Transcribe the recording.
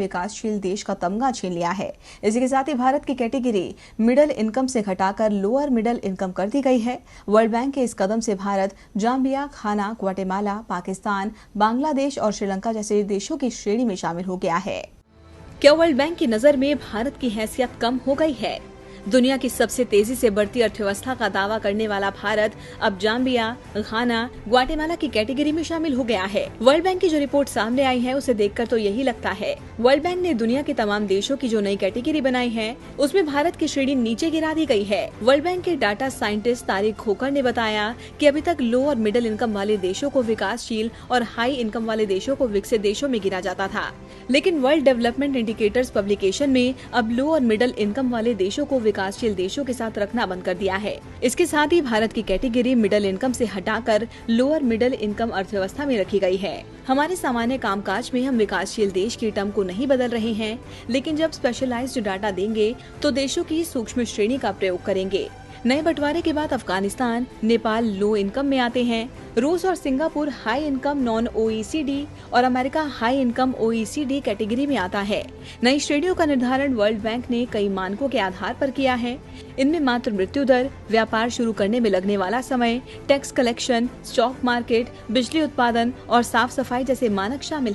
विकासशील देश का तमगा छीन लिया है। इसी के साथ ही भारत की कैटेगरी मिडिल इनकम से घटाकर लोअर मिडिल इनकम कर दी गई है। वर्ल्ड बैंक के इस कदम से भारत जाम्बिया, घाना, ग्वाटेमाला, पाकिस्तान, बांग्लादेश और श्रीलंका जैसे देशों की श्रेणी में शामिल हो गया है। क्या वर्ल्ड बैंक की नजर में भारत की हैसियत कम हो गई है? दुनिया की सबसे तेजी से बढ़ती अर्थव्यवस्था का दावा करने वाला भारत अब जाम्बिया, घाना, ग्वाटेमाला की कैटेगरी में शामिल हो गया है। वर्ल्ड बैंक की जो रिपोर्ट सामने आई है उसे देखकर तो यही लगता है। वर्ल्ड बैंक ने दुनिया के तमाम देशों की जो नई कैटेगरी बनाई है उसमें भारत की श्रेणी नीचे गिरा दी गई है। वर्ल्ड बैंक के डाटा साइंटिस्ट तारिक खोकर ने बताया कि अभी तक लो और मिडिल इनकम वाले देशों को विकासशील और हाई इनकम वाले देशों को विकसित देशों में गिरा जाता था, लेकिन वर्ल्ड डेवलपमेंट इंडिकेटर्स पब्लिकेशन में अब लो और मिडिल इनकम वाले देशों को विकासशील देशों के साथ रखना बंद कर दिया है। इसके साथ ही भारत की कैटेगरी मिडिल इनकम से हटाकर लोअर मिडिल इनकम अर्थव्यवस्था में रखी गई है। हमारे सामान्य कामकाज में हम विकासशील देश की टर्म को नहीं बदल रहे हैं, लेकिन जब स्पेशलाइज्ड डाटा देंगे तो देशों की सूक्ष्म श्रेणी का प्रयोग करेंगे। नए बंटवारे के बाद अफगानिस्तान, नेपाल लो इनकम में आते हैं। रूस और Singapore high income non OECD और America high income OECD category में आता है। नई श्रेणियों का निर्धारण वर्ल्ड बैंक ने कई मानकों के आधार पर किया है। इनमें मातृ मृत्यु दर, व्यापार शुरू करने में लगने वाला समय, टैक्स कलेक्शन, स्टॉक मार्केट, बिजली उत्पादन और साफ सफाई जैसे मानक शामिल हैं।